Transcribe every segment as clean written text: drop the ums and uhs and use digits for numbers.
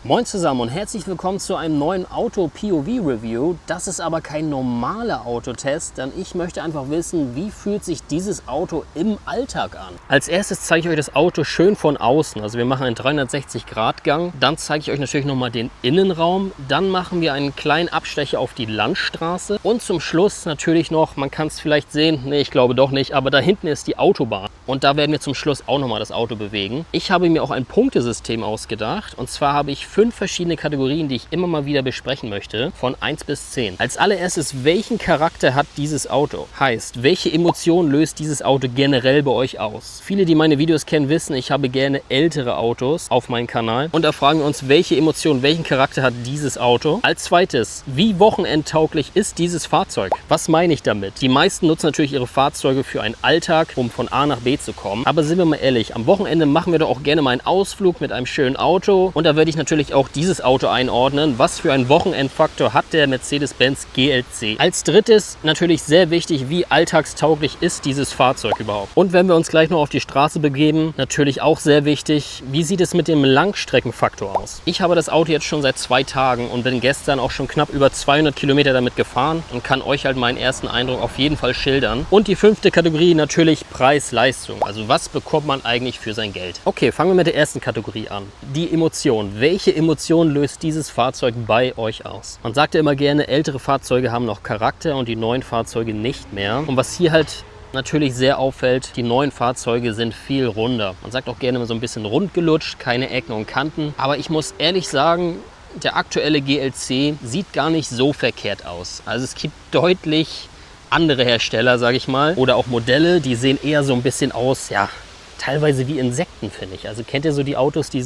Moin zusammen und herzlich willkommen zu einem neuen Auto-POV-Review. Das ist aber kein normaler Autotest, denn ich möchte einfach wissen, wie fühlt sich dieses Auto im Alltag an. Als erstes zeige ich euch das Auto schön von außen. Also wir machen einen 360-Grad-Gang. Dann zeige ich euch natürlich nochmal den Innenraum. Dann machen wir einen kleinen Abstecher auf die Landstraße. Und zum Schluss natürlich noch, man kann es vielleicht sehen, nee, ich glaube doch nicht, aber da hinten ist die Autobahn. Und da werden wir zum Schluss auch nochmal das Auto bewegen. Ich habe mir auch ein Punktesystem ausgedacht. Und zwar habe ich 5 verschiedene Kategorien, die ich immer mal wieder besprechen möchte, von 1 bis 10. Als allererstes, welchen Charakter hat dieses Auto? Heißt, welche Emotion löst dieses Auto generell bei euch aus? Viele, die meine Videos kennen, wissen, ich habe gerne ältere Autos auf meinem Kanal. Und da fragen wir uns, welche Emotion, welchen Charakter hat dieses Auto? Als zweites, wie wochenendtauglich ist dieses Fahrzeug? Was meine ich damit? Die meisten nutzen natürlich ihre Fahrzeuge für einen Alltag, um von A nach B zu kommen. Aber sind wir mal ehrlich, am Wochenende machen wir doch auch gerne mal einen Ausflug mit einem schönen Auto. Und da werde ich natürlich auch dieses Auto einordnen. Was für einen Wochenendfaktor hat der Mercedes-Benz GLC? Als drittes natürlich sehr wichtig, wie alltagstauglich ist dieses Fahrzeug überhaupt? Und wenn wir uns gleich noch auf die Straße begeben, natürlich auch sehr wichtig, wie sieht es mit dem Langstreckenfaktor aus? Ich habe das Auto jetzt schon seit 2 Tagen und bin gestern auch schon knapp über 200 Kilometer damit gefahren und kann euch halt meinen ersten Eindruck auf jeden Fall schildern. Und die 5. Kategorie natürlich Preis-Leistung. Also was bekommt man eigentlich für sein Geld? Okay, fangen wir mit der ersten Kategorie an. Die Emotion. Welche Emotion löst dieses Fahrzeug bei euch aus? Man sagt ja immer gerne, ältere Fahrzeuge haben noch Charakter und die neuen Fahrzeuge nicht mehr. Und was hier halt natürlich sehr auffällt, die neuen Fahrzeuge sind viel runder. Man sagt auch gerne immer so ein bisschen rund gelutscht, keine Ecken und Kanten. Aber ich muss ehrlich sagen, der aktuelle GLC sieht gar nicht so verkehrt aus. Also es gibt deutlich andere Hersteller, sage ich mal, oder auch Modelle, die sehen eher so ein bisschen aus, ja, teilweise wie Insekten, finde ich. Also kennt ihr so die Autos, die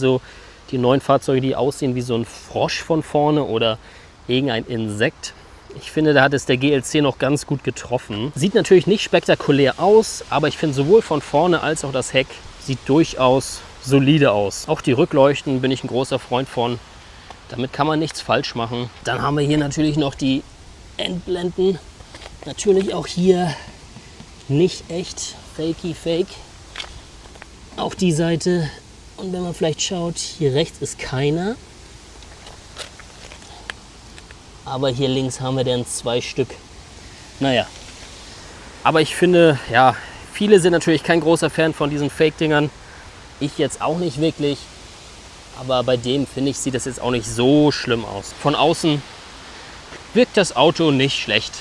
neuen Fahrzeuge, die aussehen wie so ein Frosch von vorne oder irgendein Insekt? Ich finde, da hat es der GLC noch ganz gut getroffen. Sieht natürlich nicht spektakulär aus, aber ich finde sowohl von vorne als auch das Heck sieht durchaus solide aus. Auch die Rückleuchten bin ich ein großer Freund von. Damit kann man nichts falsch machen. Dann haben wir hier natürlich noch die Endblenden. Natürlich auch hier nicht echt, fakey fake. Auch die Seite. Und wenn man vielleicht schaut, hier rechts ist keiner. Aber hier links haben wir dann 2 Stück. Naja. Aber ich finde, ja, viele sind natürlich kein großer Fan von diesen Fake-Dingern. Ich jetzt auch nicht wirklich. Aber bei dem, finde ich, sieht das jetzt auch nicht so schlimm aus. Von außen wirkt das Auto nicht schlecht.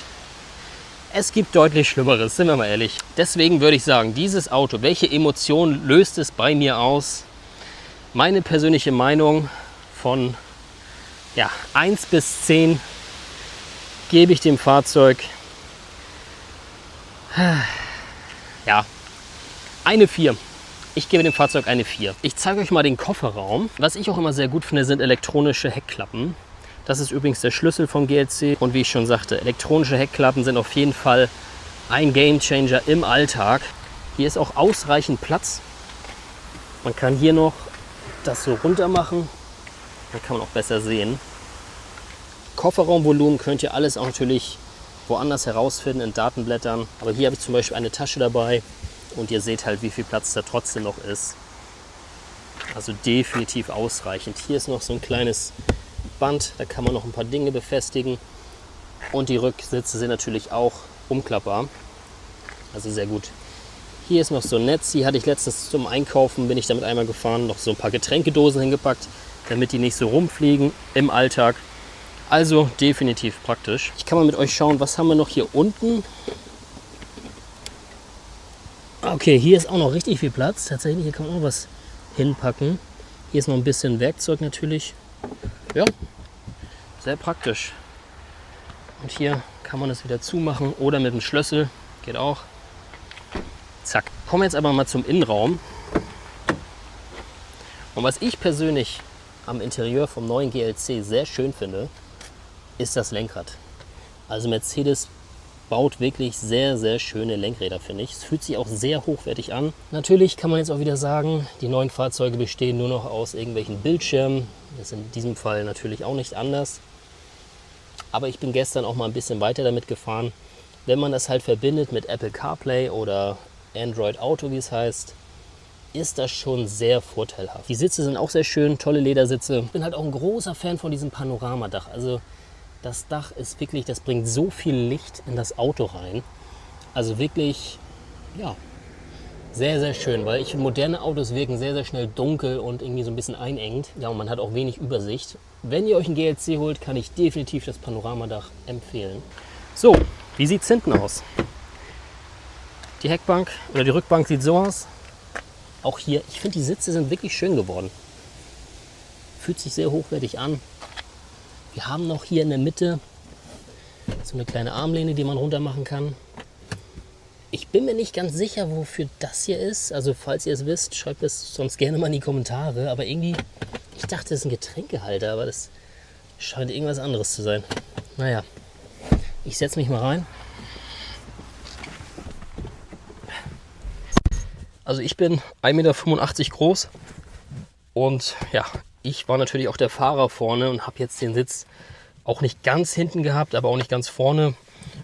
Es gibt deutlich Schlimmeres, sind wir mal ehrlich. Deswegen würde ich sagen, dieses Auto, welche Emotion löst es bei mir aus? Meine persönliche Meinung von 1 bis 10 gebe ich dem Fahrzeug eine 4. Ich gebe dem Fahrzeug eine 4. Ich zeige euch mal den Kofferraum. Was ich auch immer sehr gut finde, sind elektronische Heckklappen. Das ist übrigens der Schlüssel vom GLC. Und wie ich schon sagte, elektronische Heckklappen sind auf jeden Fall ein Gamechanger im Alltag. Hier ist auch ausreichend Platz. Man kann hier noch das so runter machen. Dann kann man auch besser sehen. Kofferraumvolumen könnt ihr alles auch natürlich woanders herausfinden in Datenblättern. Aber hier habe ich zum Beispiel eine Tasche dabei. Und ihr seht halt, wie viel Platz da trotzdem noch ist. Also definitiv ausreichend. Hier ist noch so ein kleines Band, da kann man noch ein paar Dinge befestigen. Und die Rücksitze sind natürlich auch umklappbar. Also sehr gut. Hier ist noch so ein Netz. Hier hatte ich letztens zum Einkaufen, bin ich damit einmal gefahren, noch so ein paar Getränkedosen hingepackt, damit die nicht so rumfliegen im Alltag. Also definitiv praktisch. Ich kann mal mit euch schauen, was haben wir noch hier unten. Okay, hier ist auch noch richtig viel Platz. Tatsächlich, hier kann man auch was hinpacken. Hier ist noch ein bisschen Werkzeug natürlich. Ja, sehr praktisch. Und hier kann man es wieder zumachen oder mit dem Schlüssel. Geht auch. Zack. Kommen wir jetzt aber mal zum Innenraum. Und was ich persönlich am Interieur vom neuen GLC sehr schön finde, ist das Lenkrad. Also Mercedes baut wirklich sehr, sehr schöne Lenkräder, finde ich. Es fühlt sich auch sehr hochwertig an. Natürlich kann man jetzt auch wieder sagen, die neuen Fahrzeuge bestehen nur noch aus irgendwelchen Bildschirmen. Das ist in diesem Fall natürlich auch nicht anders. Aber ich bin gestern auch mal ein bisschen weiter damit gefahren. Wenn man das halt verbindet mit Apple CarPlay oder Android Auto, wie es heißt, ist das schon sehr vorteilhaft. Die Sitze sind auch sehr schön, tolle Ledersitze. Ich bin halt auch ein großer Fan von diesem Panoramadach. Also das Dach ist wirklich, das bringt so viel Licht in das Auto rein. Also wirklich, ja, sehr, sehr schön, weil ich finde, moderne Autos wirken sehr, sehr schnell dunkel und irgendwie so ein bisschen einengend. Ja, und man hat auch wenig Übersicht. Wenn ihr euch ein GLC holt, kann ich definitiv das Panoramadach empfehlen. So, wie sieht es hinten aus? Die Heckbank oder die Rückbank sieht so aus. Auch hier, ich finde, die Sitze sind wirklich schön geworden. Fühlt sich sehr hochwertig an. Wir haben noch hier in der Mitte so eine kleine Armlehne, die man runter machen kann. Ich bin mir nicht ganz sicher, wofür das hier ist. Also falls ihr es wisst, schreibt es sonst gerne mal in die Kommentare. Aber irgendwie, ich dachte, das ist ein Getränkehalter, aber das scheint irgendwas anderes zu sein. Naja, ich setze mich mal rein. Also ich bin 1,85 Meter groß und ja, ich war natürlich auch der Fahrer vorne und habe jetzt den Sitz auch nicht ganz hinten gehabt, aber auch nicht ganz vorne.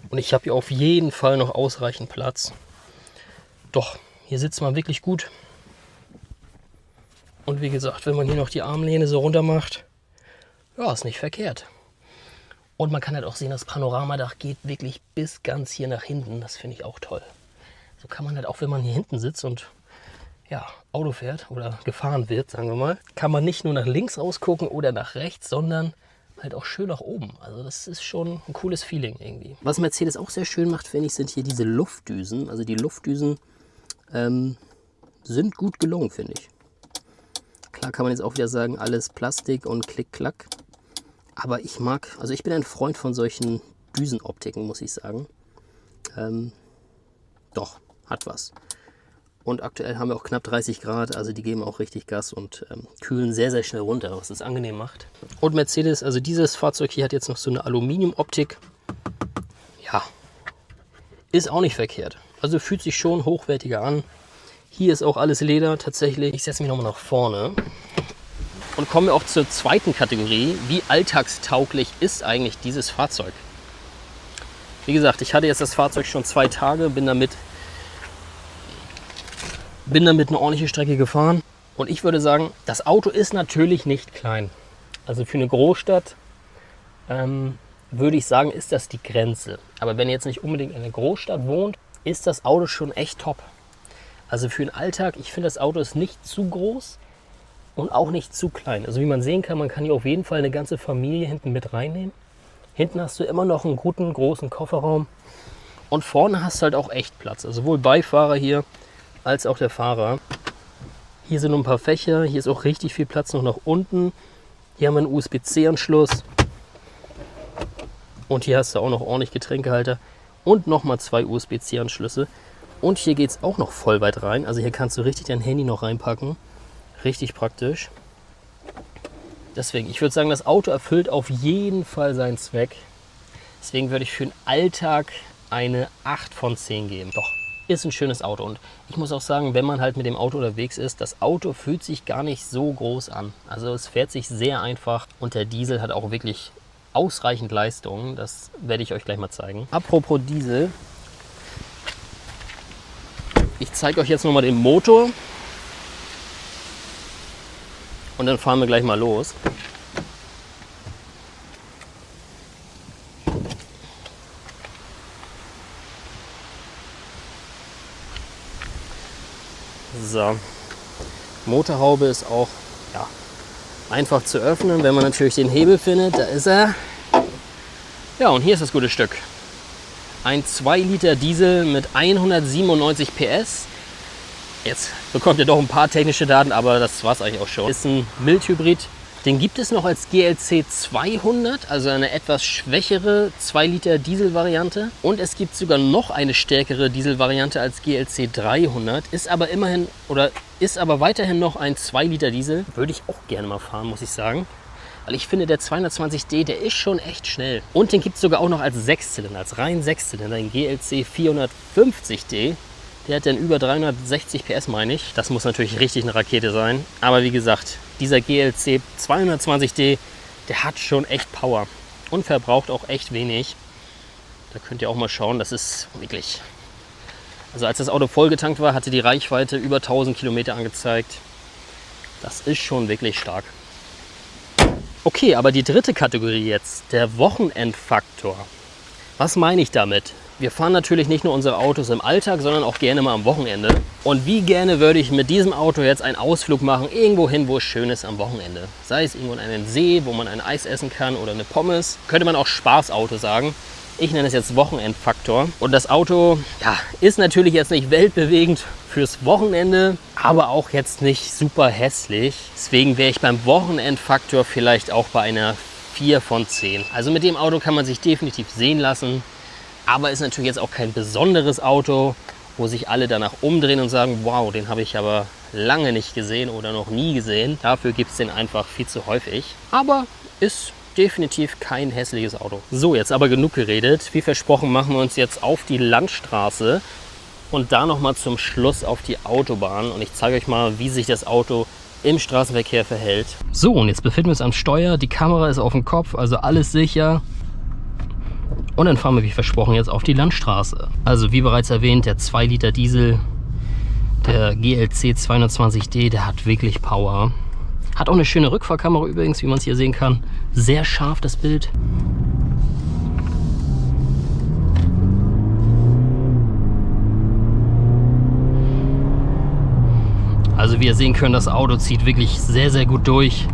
Und ich habe hier auf jeden Fall noch ausreichend Platz. Doch, hier sitzt man wirklich gut. Und wie gesagt, wenn man hier noch die Armlehne so runter macht, ja, ist nicht verkehrt. Und man kann halt auch sehen, das Panoramadach geht wirklich bis ganz hier nach hinten. Das finde ich auch toll. So kann man halt auch, wenn man hier hinten sitzt und ja, Auto fährt oder gefahren wird, sagen wir mal, kann man nicht nur nach links rausgucken oder nach rechts, sondern halt auch schön nach oben. Also das ist schon ein cooles Feeling irgendwie. Was Mercedes auch sehr schön macht, finde ich, sind hier diese Luftdüsen. Also die Luftdüsen sind gut gelungen, finde ich. Klar kann man jetzt auch wieder sagen, alles Plastik und Klick-Klack. Aber ich mag, also ich bin ein Freund von solchen Düsenoptiken, muss ich sagen. Doch, hat was. Und aktuell haben wir auch knapp 30 Grad, also die geben auch richtig Gas und kühlen sehr, sehr schnell runter, was es angenehm macht. Und Mercedes, also dieses Fahrzeug hier hat jetzt noch so eine Aluminiumoptik. Ja, ist auch nicht verkehrt. Also fühlt sich schon hochwertiger an. Hier ist auch alles Leder tatsächlich. Ich setze mich nochmal nach vorne. Und kommen wir auch zur zweiten Kategorie. Wie alltagstauglich ist eigentlich dieses Fahrzeug? Wie gesagt, ich hatte jetzt das Fahrzeug schon 2 Tage, bin damit eine ordentliche Strecke gefahren. Und ich würde sagen, das Auto ist natürlich nicht klein. Also für eine Großstadt würde ich sagen, ist das die Grenze. Aber wenn ihr jetzt nicht unbedingt in einer Großstadt wohnt, ist das Auto schon echt top. Also für den Alltag, ich finde, das Auto ist nicht zu groß und auch nicht zu klein. Also wie man sehen kann, man kann hier auf jeden Fall eine ganze Familie hinten mit reinnehmen. Hinten hast du immer noch einen guten, großen Kofferraum. Und vorne hast du halt auch echt Platz. Also sowohl Beifahrer hier als auch der Fahrer. Hier sind noch ein paar Fächer. Hier ist auch richtig viel Platz noch nach unten. Hier haben wir einen USB-C-Anschluss. Und hier hast du auch noch ordentlich Getränkehalter. Und nochmal 2 USB-C-Anschlüsse. Und hier geht es auch noch voll weit rein. Also hier kannst du richtig dein Handy noch reinpacken. Richtig praktisch. Deswegen, ich würde sagen, das Auto erfüllt auf jeden Fall seinen Zweck. Deswegen würde ich für den Alltag eine 8 von 10 geben. Doch, ist ein schönes Auto. Und ich muss auch sagen, wenn man halt mit dem Auto unterwegs ist, das Auto fühlt sich gar nicht so groß an. Also es fährt sich sehr einfach und der Diesel hat auch wirklich ausreichend Leistung. Das werde ich euch gleich mal zeigen. Apropos Diesel. Ich zeige euch jetzt nochmal den Motor. Und dann fahren wir gleich mal los. So, Motorhaube ist auch ja, einfach zu öffnen, wenn man natürlich den Hebel findet. Da ist er. Ja, und hier ist das gute Stück. Ein 2 Liter Diesel mit 197 PS. Jetzt bekommt ihr doch ein paar technische Daten, aber das war es eigentlich auch schon. Ist ein Mildhybrid. Den gibt es noch als GLC 200, also eine etwas schwächere 2 Liter Diesel-Variante. Und es gibt sogar noch eine stärkere Diesel-Variante als GLC 300. Ist aber weiterhin noch ein 2 Liter Diesel. Würde ich auch gerne mal fahren, muss ich sagen. Weil ich finde, der 220D, der ist schon echt schnell. Und den gibt es sogar auch noch als 6-Zylinder, als rein 6-Zylinder, den GLC 450D. Der hat dann über 360 PS, meine ich. Das muss natürlich richtig eine Rakete sein. Aber wie gesagt, dieser GLC 220D, der hat schon echt Power und verbraucht auch echt wenig. Da könnt ihr auch mal schauen, das ist wirklich Also als das Auto vollgetankt war, hatte die Reichweite über 1000 Kilometer angezeigt. Das ist schon wirklich stark. Okay, aber die dritte Kategorie jetzt, der Wochenendfaktor. Was meine ich damit? Wir fahren natürlich nicht nur unsere Autos im Alltag, sondern auch gerne mal am Wochenende. Und wie gerne würde ich mit diesem Auto jetzt einen Ausflug machen, irgendwo hin, wo es schön ist am Wochenende. Sei es irgendwo in einen See, wo man ein Eis essen kann oder eine Pommes. Könnte man auch Spaßauto sagen. Ich nenne es jetzt Wochenendfaktor. Und das Auto ist natürlich jetzt nicht weltbewegend fürs Wochenende, aber auch jetzt nicht super hässlich. Deswegen wäre ich beim Wochenendfaktor vielleicht auch bei einer 4 von 10. Also mit dem Auto kann man sich definitiv sehen lassen. Aber ist natürlich jetzt auch kein besonderes Auto, wo sich alle danach umdrehen und sagen, wow, den habe ich aber lange nicht gesehen oder noch nie gesehen. Dafür gibt es den einfach viel zu häufig. Aber ist definitiv kein hässliches Auto. So, jetzt aber genug geredet. Wie versprochen machen wir uns jetzt auf die Landstraße und da nochmal zum Schluss auf die Autobahn. Und ich zeige euch mal, wie sich das Auto im Straßenverkehr verhält. So, und jetzt befinden wir uns am Steuer. Die Kamera ist auf dem Kopf, also alles sicher. Und dann fahren wir, wie versprochen, jetzt auf die Landstraße. Also wie bereits erwähnt, der 2 Liter Diesel, der GLC 220D, der hat wirklich Power. Hat auch eine schöne Rückfahrkamera übrigens, wie man es hier sehen kann. Sehr scharf das Bild. Also wie ihr sehen könnt, das Auto zieht wirklich sehr, sehr gut durch.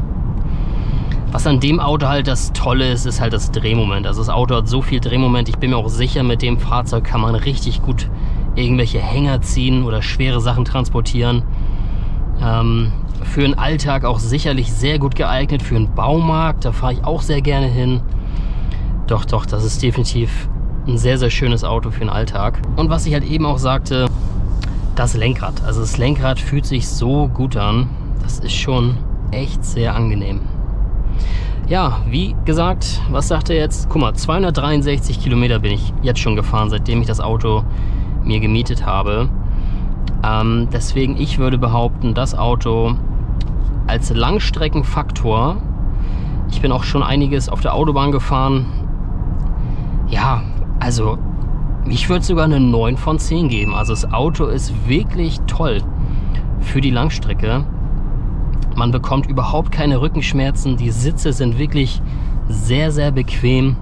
Was an dem Auto halt das Tolle ist, ist halt das Drehmoment. Also das Auto hat so viel Drehmoment. Ich bin mir auch sicher, mit dem Fahrzeug kann man richtig gut irgendwelche Hänger ziehen oder schwere Sachen transportieren. Für den Alltag auch sicherlich sehr gut geeignet. Für einen Baumarkt, da fahre ich auch sehr gerne hin. Doch, das ist definitiv ein sehr, sehr schönes Auto für den Alltag. Und was ich halt eben auch sagte, das Lenkrad. Also das Lenkrad fühlt sich so gut an. Das ist schon echt sehr angenehm. Ja, wie gesagt, was sagt er jetzt? Guck mal, 263 Kilometer bin ich jetzt schon gefahren, seitdem ich das Auto mir gemietet habe. Deswegen, ich würde behaupten, das Auto als Langstreckenfaktor, ich bin auch schon einiges auf der Autobahn gefahren. Ja, also ich würde sogar eine 9 von 10 geben. Also das Auto ist wirklich toll für die Langstrecke. Man bekommt überhaupt keine Rückenschmerzen. Die Sitze sind wirklich sehr, sehr bequem.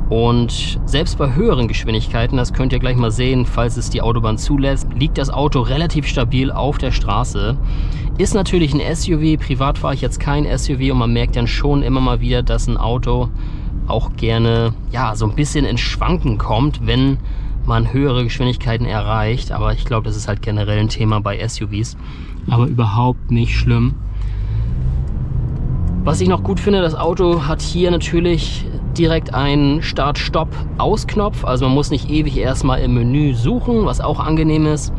Und selbst bei höheren Geschwindigkeiten, das könnt ihr gleich mal sehen, falls es die Autobahn zulässt, liegt das Auto relativ stabil auf der Straße. Ist natürlich ein SUV, privat fahre ich jetzt kein SUV und man merkt dann schon immer mal wieder, dass ein Auto auch gerne so ein bisschen ins Schwanken kommt, wenn man höhere Geschwindigkeiten erreicht. Aber ich glaube, das ist halt generell ein Thema bei SUVs. Aber überhaupt nicht schlimm. Was ich noch gut finde, das Auto hat hier natürlich direkt einen Start-Stopp-Ausknopf. Also man muss nicht ewig erstmal im Menü suchen, was auch angenehm ist,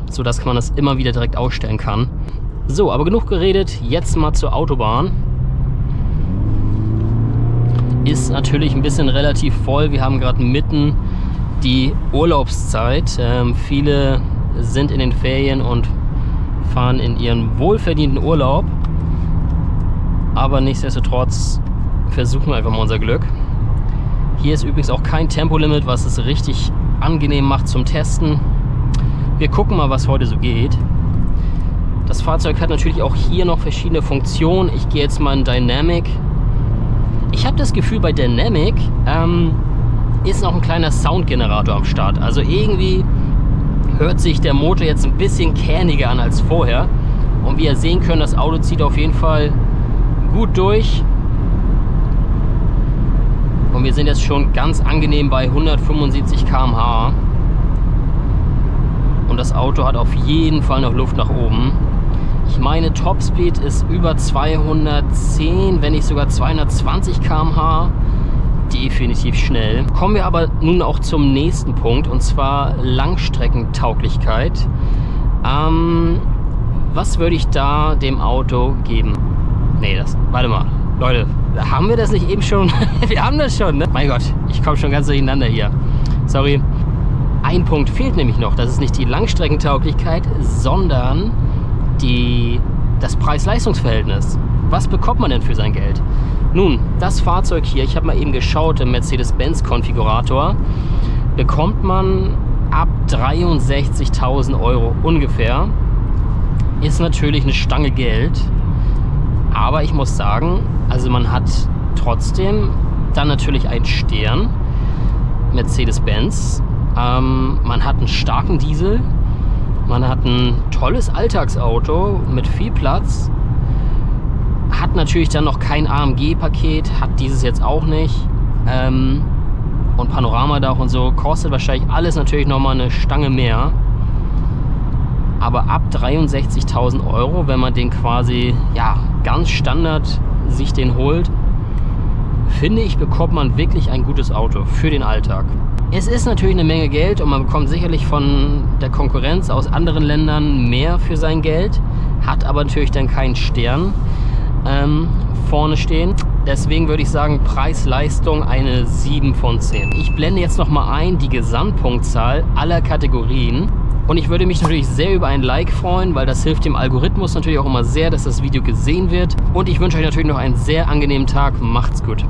sodass man das immer wieder direkt ausstellen kann. So, aber genug geredet, jetzt mal zur Autobahn. Ist natürlich ein bisschen relativ voll. Wir haben gerade mitten die Urlaubszeit. Viele sind in den Ferien und fahren in ihren wohlverdienten Urlaub. Aber nichtsdestotrotz versuchen wir einfach mal unser Glück. Hier ist übrigens auch kein Tempolimit, was es richtig angenehm macht zum Testen. Wir gucken mal, was heute so geht. Das Fahrzeug hat natürlich auch hier noch verschiedene Funktionen. Ich gehe jetzt mal in Dynamic. Ich habe das Gefühl, bei Dynamic ist noch ein kleiner Soundgenerator am Start. Also irgendwie hört sich der Motor jetzt ein bisschen kerniger an als vorher. Und wie ihr sehen könnt, das Auto zieht auf jeden Fall gut durch. Und wir sind jetzt schon ganz angenehm bei 175 km/h. Und das Auto hat auf jeden Fall noch Luft nach oben. Ich meine, Topspeed ist über 210, wenn nicht sogar 220 km/h. Definitiv schnell. Kommen wir aber nun auch zum nächsten Punkt, und zwar Langstreckentauglichkeit. Was würde ich da dem Auto geben? Nee, warte mal. Leute, haben wir das nicht eben schon? Wir haben das schon, ne? Mein Gott, ich komme schon ganz durcheinander hier. Sorry. Ein Punkt fehlt nämlich noch. Das ist nicht die Langstreckentauglichkeit, sondern das Preis-Leistungs-Verhältnis. Was bekommt man denn für sein Geld? Nun, das Fahrzeug hier, ich habe mal eben geschaut, im Mercedes-Benz-Konfigurator, bekommt man ab 63.000 Euro ungefähr. Ist natürlich eine Stange Geld. Aber ich muss sagen, also man hat trotzdem dann natürlich einen Stern, Mercedes-Benz. Man hat einen starken Diesel. Man hat ein tolles Alltagsauto mit viel Platz. Hat natürlich dann noch kein AMG-Paket, hat dieses jetzt auch nicht. Und Panoramadach und so, kostet wahrscheinlich alles natürlich nochmal eine Stange mehr. Aber ab 63.000 Euro, wenn man den quasi ja, ganz Standard sich den holt, finde ich, bekommt man wirklich ein gutes Auto für den Alltag. Es ist natürlich eine Menge Geld und man bekommt sicherlich von der Konkurrenz aus anderen Ländern mehr für sein Geld, hat aber natürlich dann keinen Stern vorne stehen. Deswegen würde ich sagen, Preis-Leistung eine 7 von 10. Ich blende jetzt nochmal ein die Gesamtpunktzahl aller Kategorien. Und ich würde mich natürlich sehr über ein Like freuen, weil das hilft dem Algorithmus natürlich auch immer sehr, dass das Video gesehen wird. Und ich wünsche euch natürlich noch einen sehr angenehmen Tag. Macht's gut.